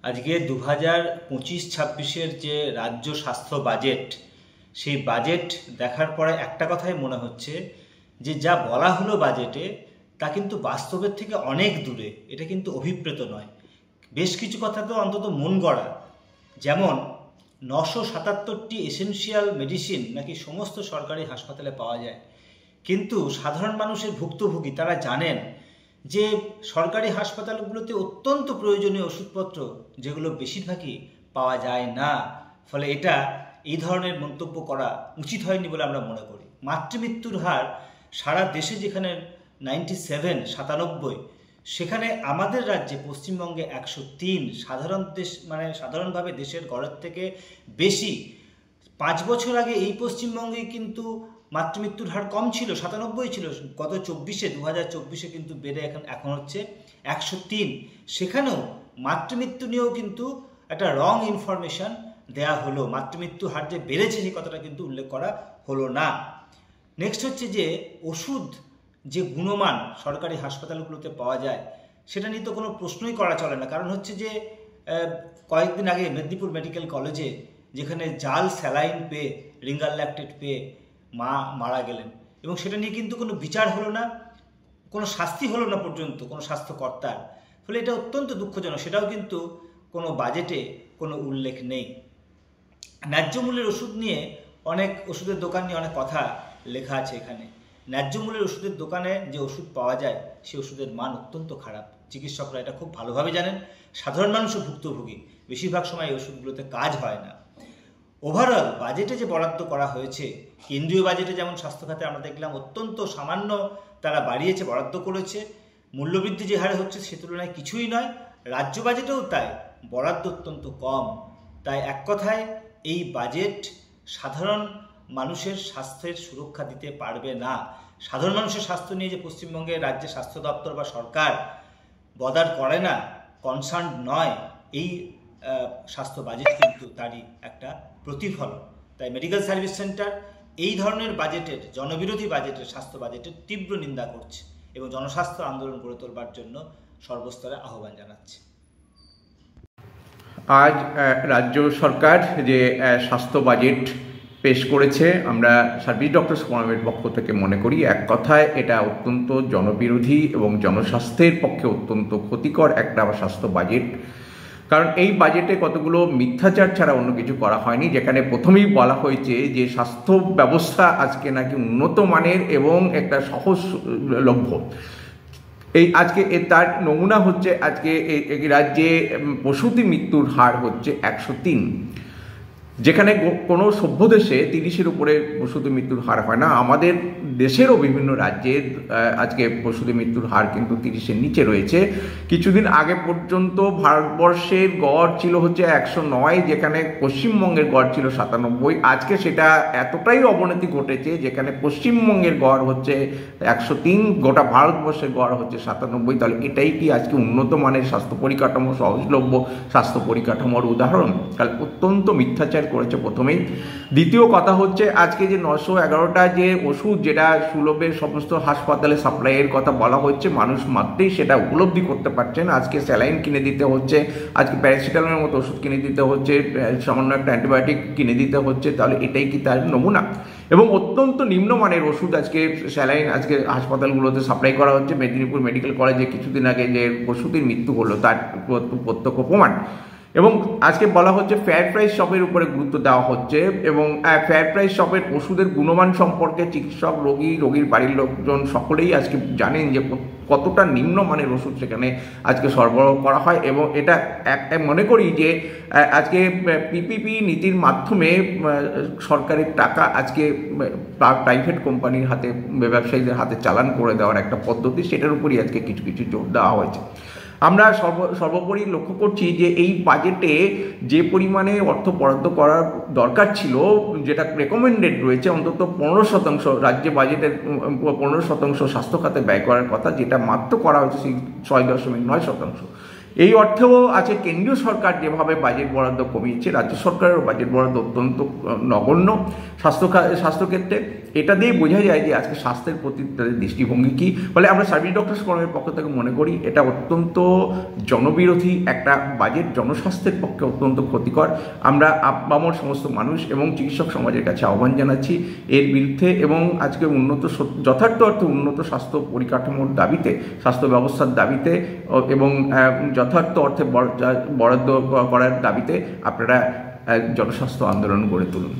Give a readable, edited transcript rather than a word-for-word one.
আজকে 2025-26-এর যে রাজ্য স্বাস্থ্য বাজেট, সেই বাজেট দেখার পরে একটা কথাই মনে হচ্ছে যে যা বলা হলো বাজেটে তা কিন্তু বাস্তবের থেকে অনেক দূরে। এটা কিন্তু অভিপ্রেত নয়। বেশ কিছু কথা তো অন্তত মন গড়া, যেমন 977টি এসেনশিয়াল মেডিসিন নাকি সমস্ত সরকারি হাসপাতালে পাওয়া যায়, কিন্তু সাধারণ মানুষের ভুক্তভোগী তারা জানেন যে সরকারি হাসপাতালগুলোতে অত্যন্ত প্রয়োজনীয় ওষুধপত্র যেগুলো বেশিরভাগই পাওয়া যায় না। ফলে এই ধরনের মন্তব্য করা উচিত হয়নি বলে আমরা মনে করি। মাতৃমৃত্যুর হার সারা দেশে যেখানে 97, সেখানে আমাদের রাজ্যে পশ্চিমবঙ্গে 103। সাধারণভাবে দেশের গড়ের থেকে বেশি। 5 বছর আগে এই পশ্চিমবঙ্গে কিন্তু মাতৃমৃত্যুর হার কম ছিল, 97 ছিল। গত 2024-এ কিন্তু বেড়ে এখন হচ্ছে 103। সেখানেও মাতৃমৃত্যু নিয়েও কিন্তু একটা রং ইনফরমেশন দেয়া হলো। মাতৃমৃত্যু হার যে বেড়েছে সেই কথাটা কিন্তু উল্লেখ করা হলো না। নেক্সট হচ্ছে যে ওষুধ যে গুণমান সরকারি হাসপাতালগুলোতে পাওয়া যায় সেটা নিয়ে তো কোনো প্রশ্নই করা চলে না। কারণ হচ্ছে যে কয়েকদিন আগে মেদিনীপুর মেডিকেল কলেজে যেখানে জাল স্যালাইন পেয়ে, রিঙ্গার ল্যাকটেট পেয়ে মা মারা গেলেন, এবং সেটা নিয়ে কিন্তু কোনো বিচার হলো না, কোনো শাস্তি হলো না পর্যন্ত কোনো স্বাস্থ্যকর্তার। ফলে এটা অত্যন্ত দুঃখজনক। সেটাও কিন্তু কোনো বাজেটে কোনো উল্লেখ নেই। ন্যায্য মূল্যের ওষুধ নিয়ে ওষুধের দোকান নিয়ে অনেক কথা লেখা আছে এখানে। ন্যায্য মূল্যের ওষুধের দোকানে যে ওষুধ পাওয়া যায় সেই ওষুধের মান অত্যন্ত খারাপ। চিকিৎসকরা এটা খুব ভালোভাবে জানেন। সাধারণ মানুষও ভুক্তভোগী। বেশিরভাগ সময় এই ওষুধগুলোতে কাজ হয় না। ওভারঅল বাজেটে যে বরাদ্দ করা হয়েছে, কেন্দ্রীয় বাজেটে যেমন স্বাস্থ্য খাতে আমরা দেখলাম অত্যন্ত সামান্য তারা বাড়িয়েছে, বরাদ্দ করেছে। মূল্যবৃদ্ধি যে হারে হচ্ছে সে তুলনায় কিছুই নয়। রাজ্য বাজেটেও তাই, বরাদ্দ অত্যন্ত কম। তাই এক কথায় এই বাজেট সাধারণ মানুষের স্বাস্থ্যের সুরক্ষা দিতে পারবে না। সাধারণ মানুষের স্বাস্থ্য নিয়ে যে পশ্চিমবঙ্গের রাজ্যের স্বাস্থ্য দপ্তর বা সরকার বদার করে না, কনসার্ন নয়, এই স্বাস্থ্য বাজেট কিন্তু তারই একটা প্রতিফলন। তাই মেডিকেল সার্ভিস সেন্টার এই ধরনের বাজেটের, জনবিরোধী বাজেটের, স্বাস্থ্য বাজেটের তীব্র নিন্দা করছে এবং জনস্বাস্থ্য আন্দোলন গড়ে তোলবার জন্য সর্বস্তরে আহ্বান জানাচ্ছে। আজ রাজ্য সরকার যে স্বাস্থ্য বাজেট পেশ করেছে, আমরা সার্ভিস ডক্টরস ফোরামের পক্ষ থেকে মনে করি এক কথায় এটা অত্যন্ত জনবিরোধী এবং জনস্বাস্থ্যের পক্ষে অত্যন্ত ক্ষতিকর একটা স্বাস্থ্য বাজেট। কারণ এই বাজেটে কতগুলো মিথ্যাচার ছাড়া অন্য কিছু করা হয়নি। যেখানে প্রথমেই বলা হয়েছে যে স্বাস্থ্য ব্যবস্থা আজকে নাকি উন্নত মানের এবং একটা সহজলভ্য। আজকে তার নমুনা হচ্ছে আজকে এই রাজ্যে প্রসূতি মৃত্যুর হার হচ্ছে 103, যেখানে কোনো সভ্য দেশে 30-এর উপরে প্রসূতি মৃত্যুর হার হয় না। আমাদের দেশেরও বিভিন্ন রাজ্যে আজকে প্রসূতি মৃত্যুর হার কিন্তু 30-এর নিচে রয়েছে। কিছুদিন আগে পর্যন্ত ভারতবর্ষের গড় ছিল হচ্ছে 109, যেখানে পশ্চিমবঙ্গের গড় ছিল 97। আজকে সেটা এতটাই অবনতি ঘটেছে যেখানে পশ্চিমবঙ্গের গড় হচ্ছে 103, গোটা ভারতবর্ষের গড় হচ্ছে 97। তাহলে এটাই কি আজকে উন্নত মানের স্বাস্থ্য পরিকাঠামো, সহজলভ্য স্বাস্থ্য পরিকাঠামোর উদাহরণ? তাহলে অত্যন্ত মিথ্যাচার করেছে প্রথমেই। দ্বিতীয় কথা হচ্ছে আজকে যে 911টা যে ওষুধ যেটা সুলভে সমস্ত হাসপাতালে সাপ্লাইয়ের কথা বলা হচ্ছে, মানুষ মাত্রই সেটা উপলব্ধি করতে পারছেন। আজকে স্যালাইন কিনে দিতে হচ্ছে, আজকে প্যারাসিটামলের মতো ওষুধ কিনে দিতে হচ্ছে, সামান্য একটা অ্যান্টিবায়োটিক কিনে দিতে হচ্ছে। তাহলে এটাই কি তার নমুনা? এবং অত্যন্ত নিম্নমানের ওষুধ আজকে স্যালাইন আজকে হাসপাতালগুলোতে সাপ্লাই করা হচ্ছে। মেদিনীপুর মেডিকেল কলেজে কিছুদিন আগে যে প্রসূতির মৃত্যু হলো তার প্রত্যক্ষ প্রমাণ। এবং আজকে বলা হচ্ছে ফেয়ার প্রাইস শপের উপরে গুরুত্ব দেওয়া হচ্ছে, এবং ফেয়ার প্রাইস শপের ওষুধের গুণমান সম্পর্কে চিকিৎসক, রোগীর বাড়ির লোকজন সকলেই আজকে জানেন যে কতটা নিম্নমানের ওষুধ সেখানে আজকে সরবরাহ করা হয়। এবং এটা মনে করি যে আজকে পিপিপি নীতির মাধ্যমে সরকারের টাকা আজকে প্রাইভেট কোম্পানির হাতে, ব্যবসায়ীদের হাতে চালান করে দেওয়ার একটা পদ্ধতি, সেটার উপরই আজকে কিছু কিছু জোর দেওয়া হয়েছে। আমরা সর্বোপরি লক্ষ্য করছি যে এই বাজেটে যে পরিমাণে অর্থ বরাদ্দ করার দরকার ছিল, যেটা রেকমেন্ডেড রয়েছে, অন্তত 15% রাজ্য বাজেটের 15% স্বাস্থ্য খাতে ব্যয় করার কথা, যেটা মাত্র করা হয়েছে সেই 6.9%। এই অর্থেও আছে কেন্দ্রীয় সরকার যেভাবে বাজেট বরাদ্দ কমিয়েছে, রাজ্য সরকারের বাজেট বরাদ্দ অত্যন্ত নগণ্য স্বাস্থ্যক্ষেত্রে। এটা দিয়ে বোঝা যায় যে আজকে স্বাস্থ্যের প্রতি তাদের দৃষ্টিভঙ্গি কী। ফলে আমরা সার্ভিস ডক্টরস ফোরামের পক্ষ থেকে মনে করি এটা অত্যন্ত জনবিরোধী একটা বাজেট, জনস্বাস্থ্যের পক্ষে অত্যন্ত ক্ষতিকর। আমরা আপামর সমস্ত মানুষ এবং চিকিৎসক সমাজের কাছে আহ্বান জানাচ্ছি এর বিরুদ্ধে, এবং আজকে যথার্থ অর্থে উন্নত স্বাস্থ্য পরিকাঠামোর দাবিতে, স্বাস্থ্য ব্যবস্থার দাবিতে এবং যথার্থ অর্থে বরাদ্দ করার দাবিতে আপনারা জনস্বাস্থ্য আন্দোলন গড়ে তুলুন।